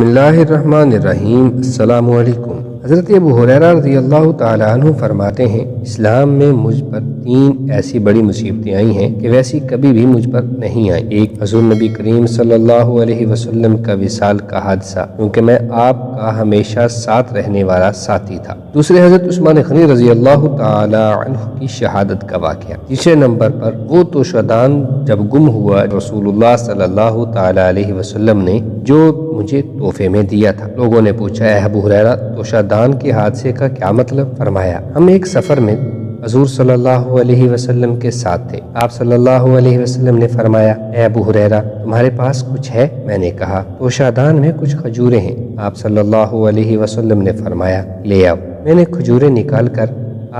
بسم اللہ الرحمن الرحیم۔ السلام علیکم۔ حضرت ابو ہریرہ رضی اللہ تعالیٰ عنہ فرماتے ہیں، اسلام میں مجھ پر 3 ایسی بڑی مصیبتیں آئی ہیں کہ ویسی کبھی بھی مجھ پر نہیں آئیں۔ ایک، حضور نبی کریم صلی اللہ علیہ وسلم کا وصال کا حادثہ، کیونکہ میں آپ کا ہمیشہ ساتھ رہنے والا ساتھی تھا۔ دوسرے، حضرت عثمان غنی رضی اللہ تعالیٰ عنہ کی شہادت کا واقعہ۔ تیسرے نمبر پر وہ توشدان جب گم ہوا رسول اللہ صلی اللہ تعالیٰ علیہ وسلم نے جو مجھے تحفے میں دیا تھا۔ لوگوں نے پوچھا، اے ابو ہریرہ، توشدان کے حادثے کا کیا مطلب؟ فرمایا، ہم ایک سفر میں حضور صلی اللہ علیہ وسلم کے ساتھ تھے۔ آپ صلی اللہ علیہ وسلم نے فرمایا، اے ابو ہریرہ، تمہارے پاس کچھ ہے؟ میں نے کہا، توشدان میں کچھ کھجوریں ہیں۔ آپ صلی اللہ علیہ وسلم نے فرمایا، لے آؤ۔ میں نے کھجوریں نکال کر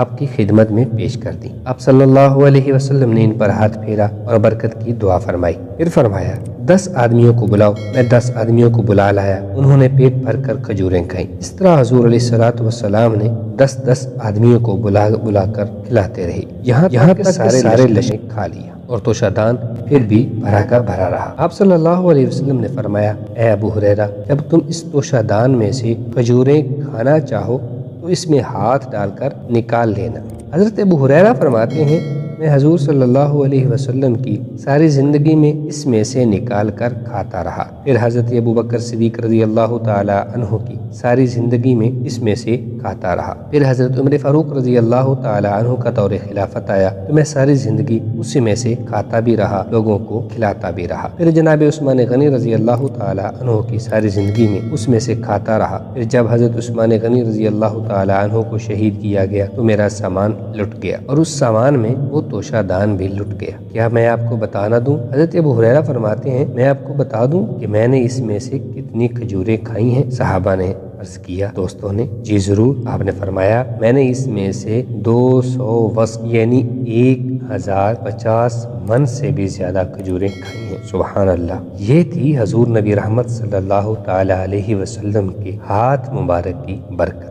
آپ کی خدمت میں پیش کر دی۔ آپ صلی اللہ علیہ وسلم نے ان پر ہاتھ پھیرا اور برکت کی دعا فرمائی۔ پھر فرمایا، 10 آدمیوں کو بلاؤ۔ میں 10 آدمیوں کو بلا لایا، انہوں نے پیٹ بھر کر کھجوریں کھائیں۔ اس طرح حضور علیہ السلام نے 10 آدمیوں کو بلا کر کھلاتے رہے، یہاں تک سارے لشیں کھا لیا اور توشدان پھر بھی بھرا کا بھرا رہا۔ آپ صلی اللہ علیہ وسلم نے فرمایا، اے ابو ہریرہ، جب تم اس توشدان میں سے کھجوریں کھانا چاہو تو اس میں ہاتھ ڈال کر نکال لینا۔ حضرت ابو ہریرہ فرماتے ہیں، میں حضور صلی اللہ علیہ وسلم کی ساری زندگی میں اس میں سے نکال کر کھاتا رہا۔ پھر حضرت ابو بکر صدیق رضی اللہ تعالی عنہ کی ساری زندگی میں اس میں سے کھاتا رہا۔ پھر حضرت عمر فاروق رضی اللہ تعالی عنہ کا دور خلافت آیا تو میں ساری زندگی اسی میں سے کھاتا بھی رہا، لوگوں کو کھلاتا بھی رہا۔ پھر جناب عثمان غنی رضی اللہ تعالی عنہ کی ساری زندگی میں اس میں سے کھاتا رہا۔ پھر جب حضرت عثمان غنی رضی اللہ تعالی عنہ کو شہید کیا گیا تو میرا سامان لٹ گیا اور اس سامان میں وہ توشدان بھی لٹ گیا۔ کیا میں آپ کو بتا نہ دوں؟ حضرت ابو ہریرہ فرماتے ہیں، میں آپ کو بتا دوں کہ میں نے اس میں سے کتنی کھجوریں کھائی ہیں؟ صحابہ نے عرض کیا، دوستوں نے، جی ضرور۔ آپ نے فرمایا، میں نے اس میں سے 200 وسق یعنی 1050 من سے بھی زیادہ کھجوریں کھائی ہیں۔ سبحان اللہ۔ یہ تھی حضور نبی رحمت صلی اللہ تعالی علیہ وسلم کے ہاتھ مبارک کی برکت۔